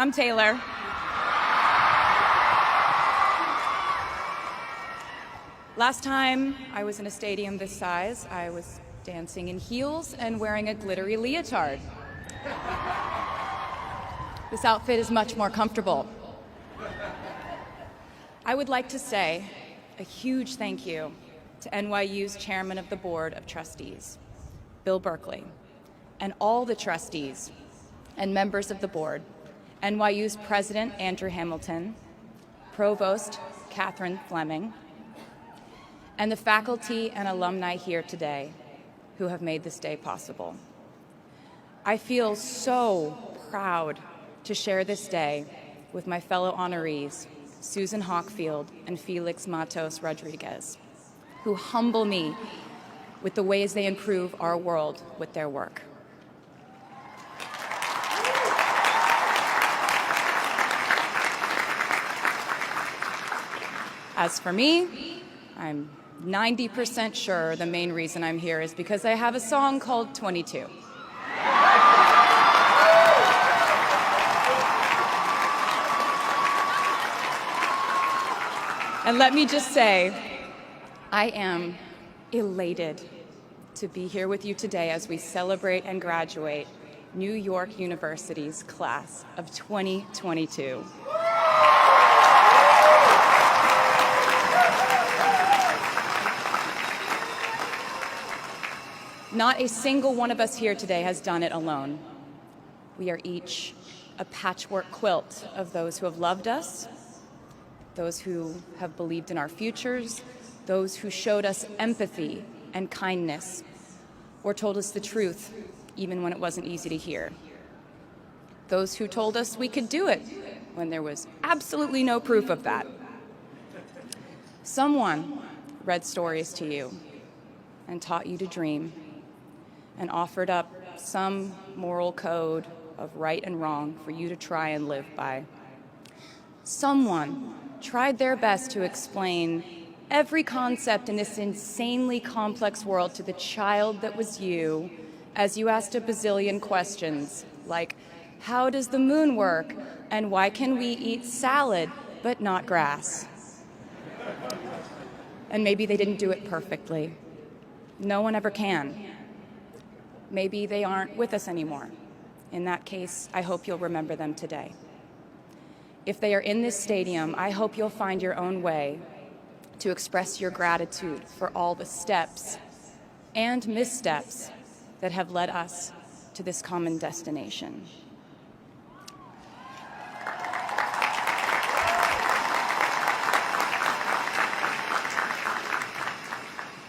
I'm Taylor. Last time I was in a stadium this size, I was dancing in heels and wearing a glittery leotard. This outfit is much more comfortable. I would like to say a huge thank you to NYU's Chairman of the Board of Trustees, Bill Berkeley, and all the trustees and members of the board, NYU's President Andrew Hamilton, Provost Catherine Fleming, and the faculty and alumni here today who have made this day possible. I feel so proud to share this day with my fellow honorees, Susan Hockfield and Felix Matos Rodriguez, who humble me with the ways they improve our world with their work. As for me, I'm 90% sure the main reason I'm here is because I have a song called 22. And let me just say, I am elated to be here with you today as we celebrate and graduate New York University's class of 2022. Not a single one of us here today has done it alone. We are each a patchwork quilt of those who have loved us, those who have believed in our futures, those who showed us empathy and kindness, or told us the truth even when it wasn't easy to hear. Those who told us we could do it when there was absolutely no proof of that. Someone read stories to you and taught you to dream and offered up some moral code of right and wrong for you to try and live by. Someone tried their best to explain every concept in this insanely complex world to the child that was you as you asked a bazillion questions like, how does the moon work? And why can we eat salad but not grass? And maybe they didn't do it perfectly. No one ever can. Maybe they aren't with us anymore. In that case, I hope you'll remember them today. If they are in this stadium, I hope you'll find your own way to express your gratitude for all the steps and missteps that have led us to this common destination.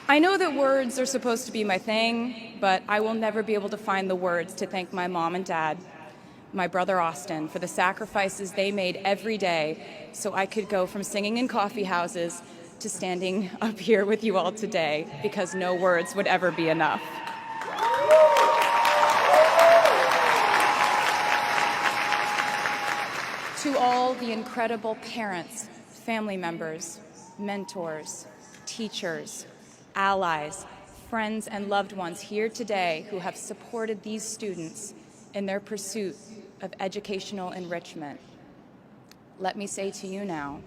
I know that words are supposed to be my thing, but I will never be able to find the words to thank my mom and dad, my brother Austin, for the sacrifices they made every day so I could go from singing in coffee houses to standing up here with you all today, because no words would ever be enough. To all the incredible parents, family members, mentors, teachers, allies, friends, and loved ones here today who have supported these students in their pursuit of educational enrichment, let me say to you now,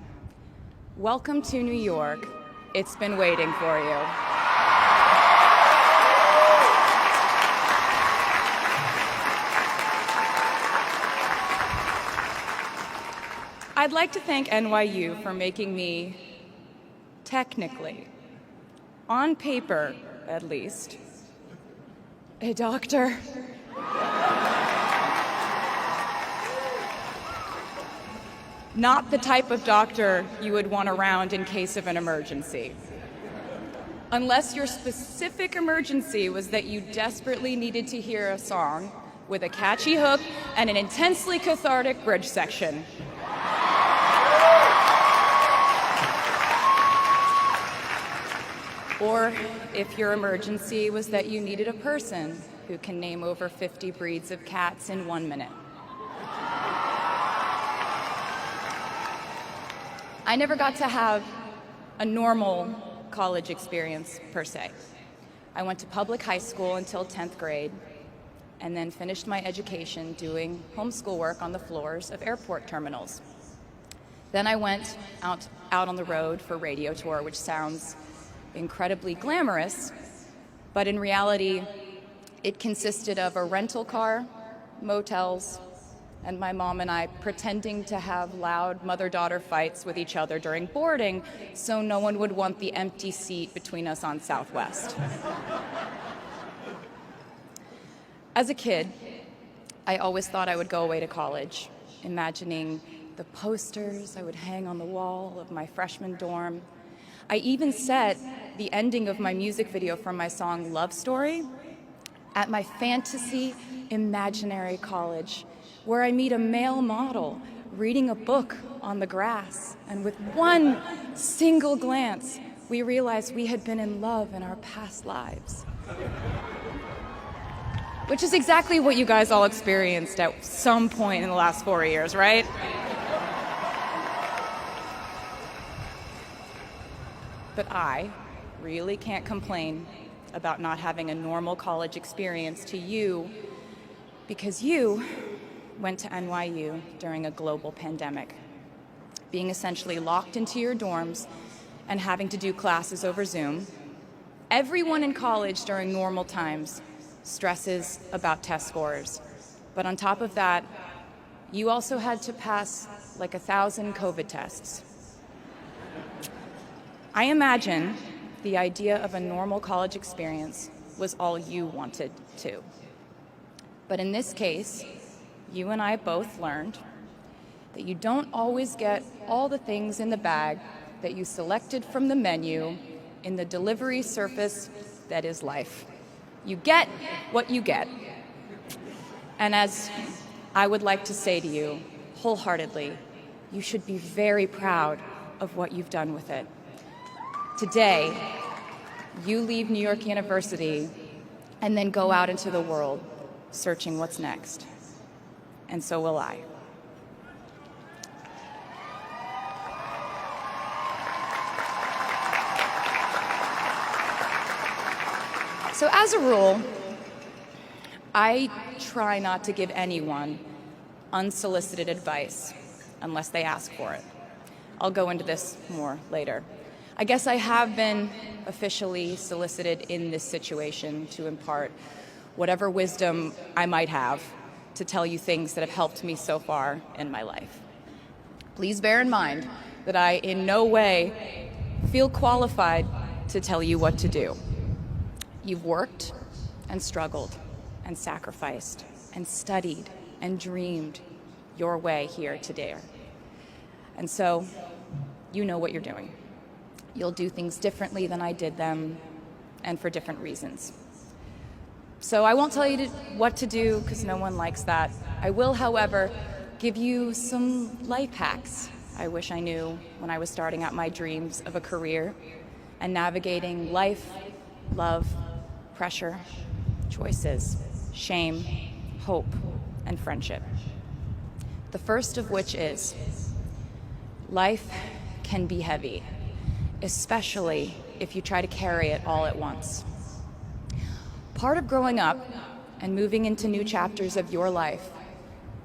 welcome to New York. It's been waiting for you. I'd like to thank NYU for making me, technically, on paper at least, a doctor. Not the type of doctor you would want around in case of an emergency. Unless your specific emergency was that you desperately needed to hear a song with a catchy hook and an intensely cathartic bridge section. Or if your emergency was that you needed a person who can name over 50 breeds of cats in 1 minute. I never got to have a normal college experience, per se. I went to public high school until 10th grade, and then finished my education doing homeschool work on the floors of airport terminals. Then I went out on the road for radio tour, which sounds incredibly glamorous, but in reality, it consisted of a rental car, motels, and my mom and I pretending to have loud mother-daughter fights with each other during boarding so no one would want the empty seat between us on Southwest. As a kid, I always thought I would go away to college, imagining the posters I would hang on the wall of my freshman dorm. I even set the ending of my music video for my song Love Story at my fantasy imaginary college, where I meet a male model reading a book on the grass, and with one single glance, we realized we had been in love in our past lives. Which is exactly what you guys all experienced at some point in the last 4 years, right? But I really can't complain about not having a normal college experience to you, because you went to NYU during a global pandemic, being essentially locked into your dorms and having to do classes over Zoom. Everyone in college during normal times stresses about test scores, but on top of that, you also had to pass like 1,000 COVID tests. I imagine the idea of a normal college experience was all you wanted too. But in this case, you and I both learned that you don't always get all the things in the bag that you selected from the menu in the delivery service that is life. You get what you get. And as I would like to say to you wholeheartedly, you should be very proud of what you've done with it. Today, you leave New York University and then go out into the world searching what's next. And so will I. So as a rule, I try not to give anyone unsolicited advice unless they ask for it. I'll go into this more later. I guess I have been officially solicited in this situation to impart whatever wisdom I might have to tell you things that have helped me so far in my life. Please bear in mind that I in no way feel qualified to tell you what to do. You've worked and struggled and sacrificed and studied and dreamed your way here today. And so you know what you're doing. You'll do things differently than I did them, and for different reasons. So I won't tell you what to do, because no one likes that. I will, however, give you some life hacks I wish I knew when I was starting out my dreams of a career and navigating life, love, pressure, choices, shame, hope, and friendship. The first of which is, life can be heavy, especially if you try to carry it all at once. Part of growing up and moving into new chapters of your life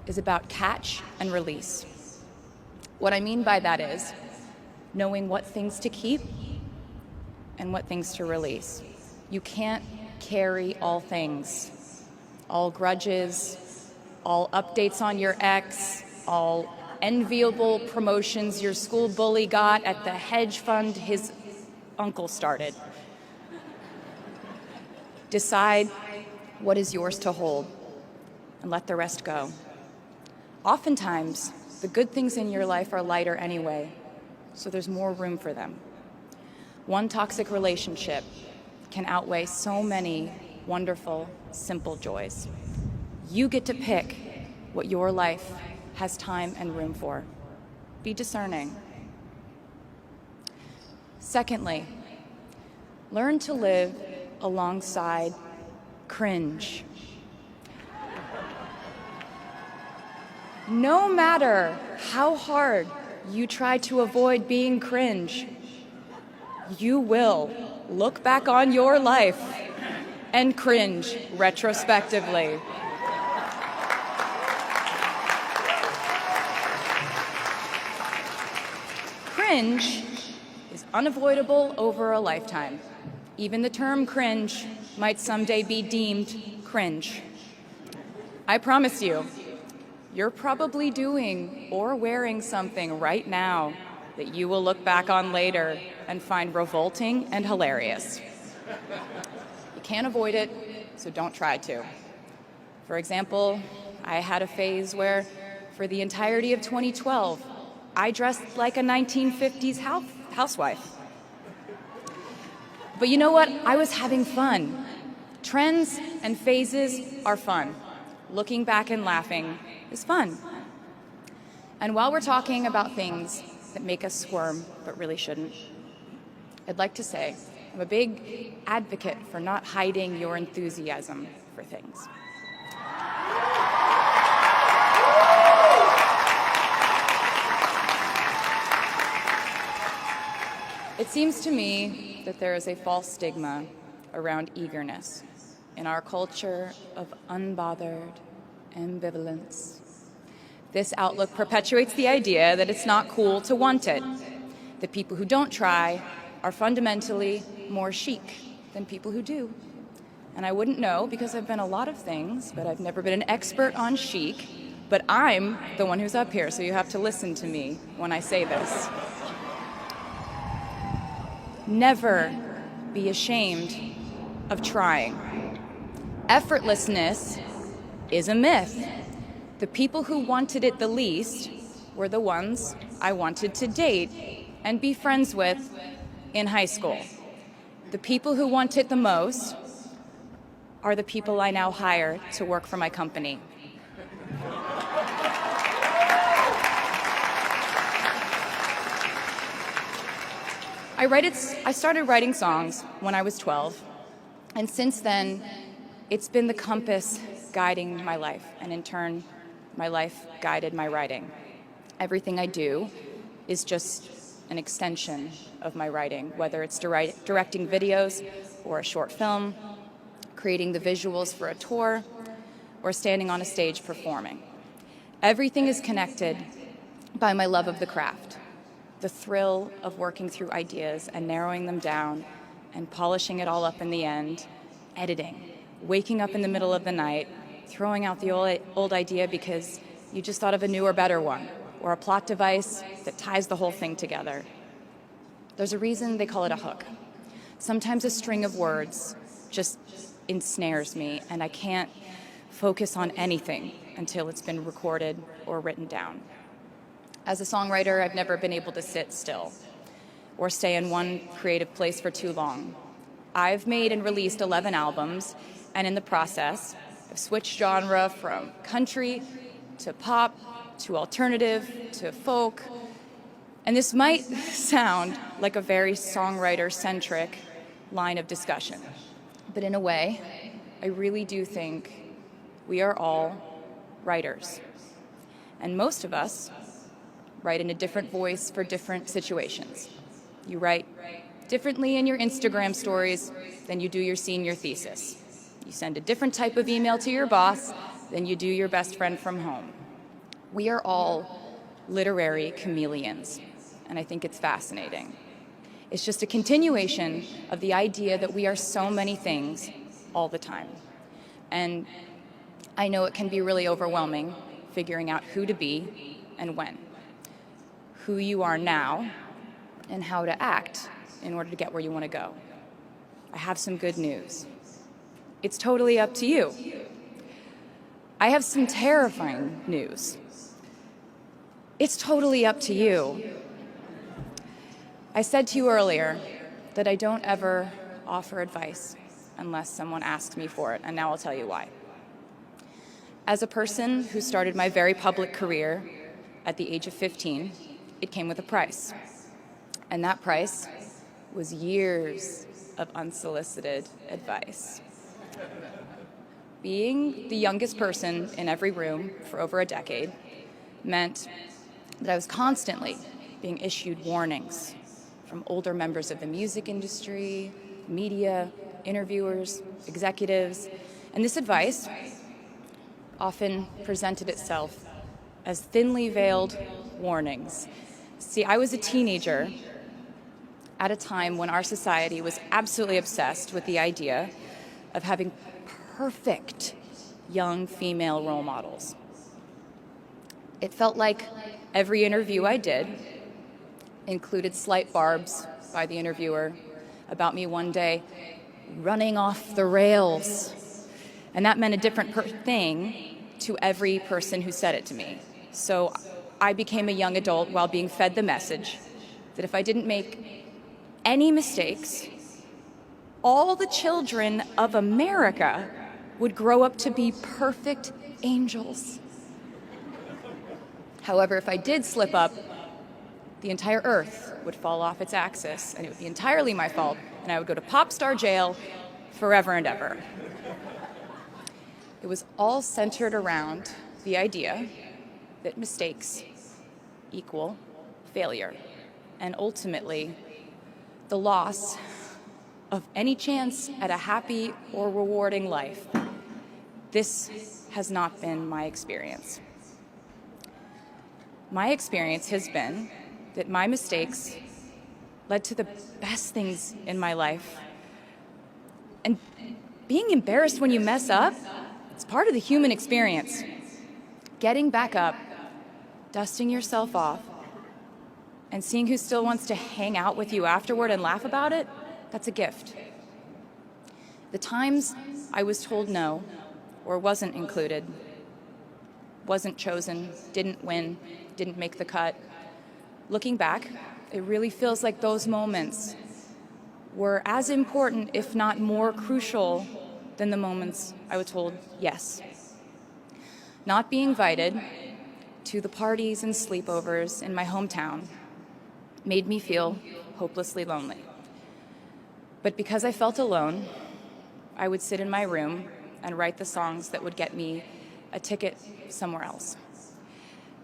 is about catch and release. What I mean by that is knowing what things to keep and what things to release. You can't carry all things, all grudges, all updates on your ex, all enviable promotions your school bully got at the hedge fund his uncle started. Decide what is yours to hold and let the rest go. Oftentimes, the good things in your life are lighter anyway, so there's more room for them. One toxic relationship can outweigh so many wonderful, simple joys. You get to pick what your life has time and room for. Be discerning. Secondly, learn to live alongside cringe. No matter how hard you try to avoid being cringe, you will look back on your life and cringe retrospectively. cringe is unavoidable over a lifetime. Even the term cringe might someday be deemed cringe. I promise you, you're probably doing or wearing something right now that you will look back on later and find revolting and hilarious. You can't avoid it, so don't try to. For example, I had a phase where, for the entirety of 2012, I dressed like a 1950s housewife. But you know what? I was having fun. Trends and phases are fun. Looking back and laughing is fun. And while we're talking about things that make us squirm but really shouldn't, I'd like to say I'm a big advocate for not hiding your enthusiasm for things. It seems to me that there is a false stigma around eagerness in our culture of unbothered ambivalence. This outlook perpetuates the idea that it's not cool to want it, that people who don't try are fundamentally more chic than people who do. And I wouldn't know because I've been a lot of things, but I've never been an expert on chic, but I'm the one who's up here, so you have to listen to me when I say this. Never be ashamed of trying. Effortlessness is a myth. The people who wanted it the least were the ones I wanted to date and be friends with in high school. The people who want it the most are the people I now hire to work for my company. I started writing songs when I was 12, and since then, it's been the compass guiding my life, and in turn, my life guided my writing. Everything I do is just an extension of my writing, whether it's directing videos or a short film, creating the visuals for a tour, or standing on a stage performing. Everything is connected by my love of the craft, the thrill of working through ideas and narrowing them down and polishing it all up in the end, editing, waking up in the middle of the night, throwing out the old idea because you just thought of a newer, better one, or a plot device that ties the whole thing together. There's a reason they call it a hook. Sometimes a string of words just ensnares me, and I can't focus on anything until it's been recorded or written down. As a songwriter, I've never been able to sit still or stay in one creative place for too long. I've made and released 11 albums, and in the process, I've switched genre from country to pop to alternative to folk. And this might sound like a very songwriter-centric line of discussion, but in a way, I really do think we are all writers. And most of us write in a different voice for different situations. You write differently in your Instagram stories than you do your senior thesis. You send a different type of email to your boss than you do your best friend from home. We are all literary chameleons, and I think it's fascinating. It's just a continuation of the idea that we are so many things all the time. And I know it can be really overwhelming figuring out who to be and when, who you are now, and how to act in order to get where you want to go. I have some good news. It's totally up to you. I have some terrifying news. It's totally up to you. I said to you earlier that I don't ever offer advice unless someone asks me for it, and now I'll tell you why. As a person who started my very public career at the age of 15, it came with a price. And that price was years of unsolicited advice. Being the youngest person in every room for over a decade meant that I was constantly being issued warnings from older members of the music industry, media, interviewers, executives, and this advice often presented itself as thinly veiled warnings See, I was a teenager at a time when our society was absolutely obsessed with the idea of having perfect young female role models. It felt like every interview I did included slight barbs by the interviewer about me one day running off the rails. And that meant a different thing to every person who said it to me. So I became a young adult while being fed the message that if I didn't make any mistakes, all the children of America would grow up to be perfect angels. However, if I did slip up, the entire earth would fall off its axis, and it would be entirely my fault, and I would go to pop star jail forever and ever. It was all centered around the idea that mistakes equal failure, and ultimately the loss of any chance at a happy or rewarding life. This has not been my experience. My experience has been that my mistakes led to the best things in my life. And being embarrassed when you mess up, it's part of the human experience. Getting back up, dusting yourself off, and seeing who still wants to hang out with you afterward and laugh about it, that's a gift. The times I was told no, or wasn't included, wasn't chosen, didn't win, didn't make the cut, looking back, it really feels like those moments were as important, if not more crucial, than the moments I was told yes. Not being invited to the parties and sleepovers in my hometown made me feel hopelessly lonely. But because I felt alone, I would sit in my room and write the songs that would get me a ticket somewhere else.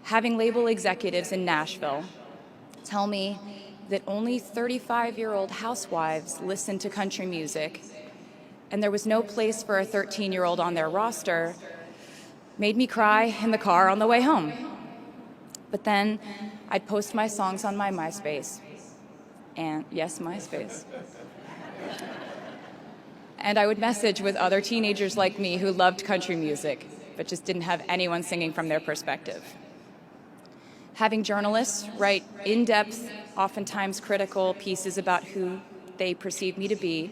Having label executives in Nashville tell me that only 35-year-old housewives listen to country music, and there was no place for a 13-year-old on their roster, made me cry in the car on the way home. But then I'd post my songs on my MySpace. And yes, MySpace. And I would message with other teenagers like me who loved country music, but just didn't have anyone singing from their perspective. Having journalists write in-depth, oftentimes critical pieces about who they perceived me to be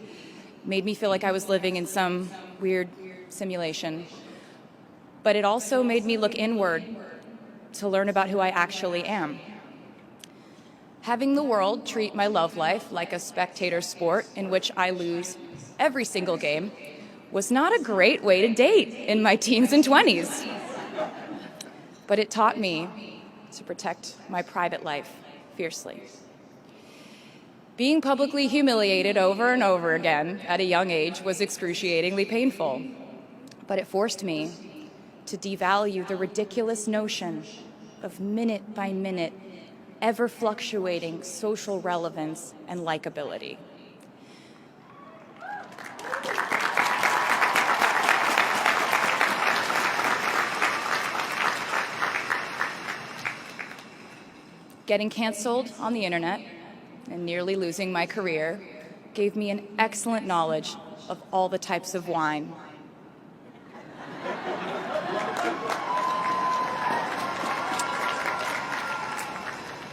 made me feel like I was living in some weird simulation. But it also made me look inward to learn about who I actually am. Having the world treat my love life like a spectator sport in which I lose every single game was not a great way to date in my teens and 20s. But it taught me to protect my private life fiercely. Being publicly humiliated over and over again at a young age was excruciatingly painful, but it forced me to devalue the ridiculous notion of minute-by-minute, ever-fluctuating social relevance and likability. Getting canceled on the internet and nearly losing my career gave me an excellent knowledge of all the types of wine.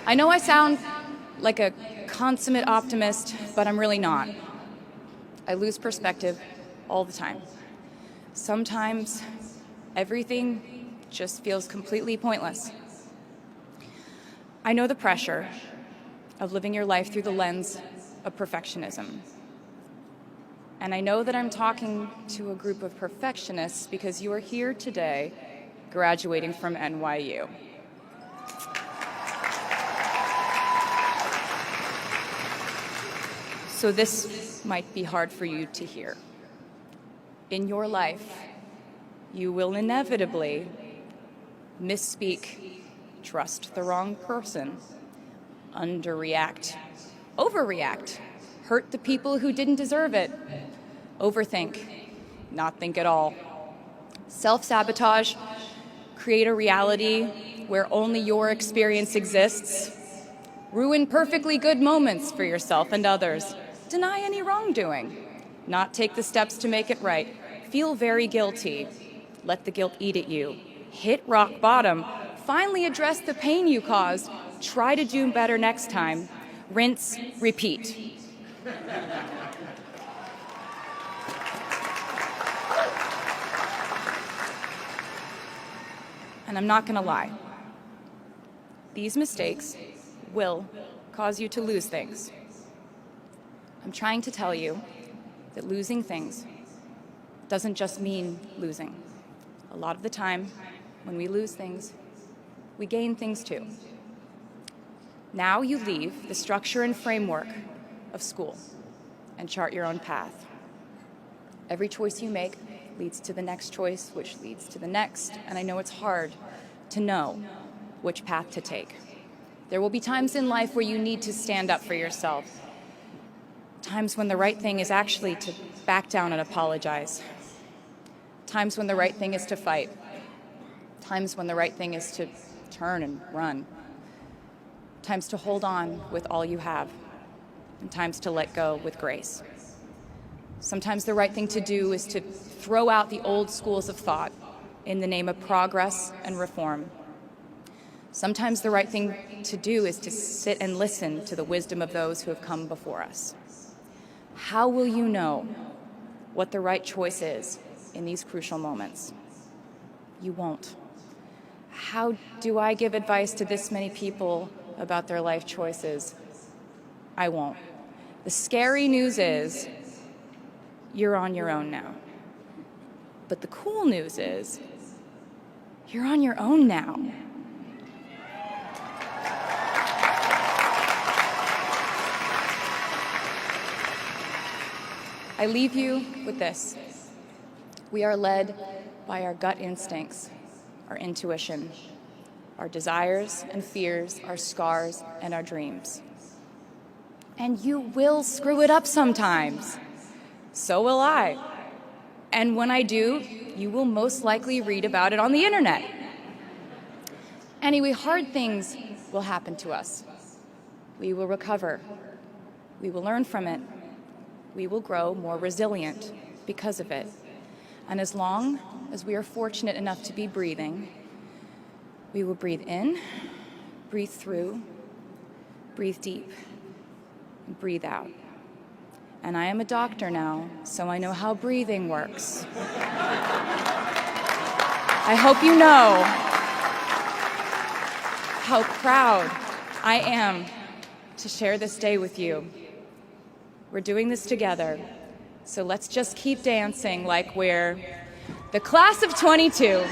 I know I sound like a consummate optimist, but I'm really not. I lose perspective all the time. Sometimes everything just feels completely pointless. I know the pressure of living your life through the lens of perfectionism. And I know that I'm talking to a group of perfectionists because you are here today graduating from NYU. So this might be hard for you to hear. In your life, you will inevitably misspeak, trust the wrong person, underreact, overreact, hurt the people who didn't deserve it, overthink, not think at all, self-sabotage, create a reality where only your experience exists, ruin perfectly good moments for yourself and others, deny any wrongdoing, not take the steps to make it right, feel very guilty, let the guilt eat at you, hit rock bottom, finally address the pain you caused, try to do better next time, rinse, repeat. And I'm not going to lie. These mistakes will cause you to lose things. I'm trying to tell you that losing things doesn't just mean losing. A lot of the time, when we lose things, we gain things too. Now you leave the structure and framework of school and chart your own path. Every choice you make leads to the next choice, which leads to the next, and I know it's hard to know which path to take. There will be times in life where you need to stand up for yourself, times when the right thing is actually to back down and apologize, times when the right thing is to fight, times when the right thing is to turn and run, times to hold on with all you have, and times to let go with grace. Sometimes the right thing to do is to throw out the old schools of thought in the name of progress and reform. Sometimes the right thing to do is to sit and listen to the wisdom of those who have come before us. How will you know what the right choice is in these crucial moments? You won't. How do I give advice to this many people about their life choices? I won't. The scary news is you're on your own now. But the cool news is you're on your own now. I leave you with this. We are led by our gut instincts, our intuition, our desires and fears, our scars and our dreams. And you will screw it up sometimes. So will I. And when I do, you will most likely read about it on the internet. Anyway, hard things will happen to us. We will recover. We will learn from it. We will grow more resilient because of it. And as long as we are fortunate enough to be breathing, we will breathe in, breathe through, breathe deep, and breathe out. And I am a doctor now, so I know how breathing works. I hope you know how proud I am to share this day with you. We're doing this together, so let's just keep dancing like we're the class of 22.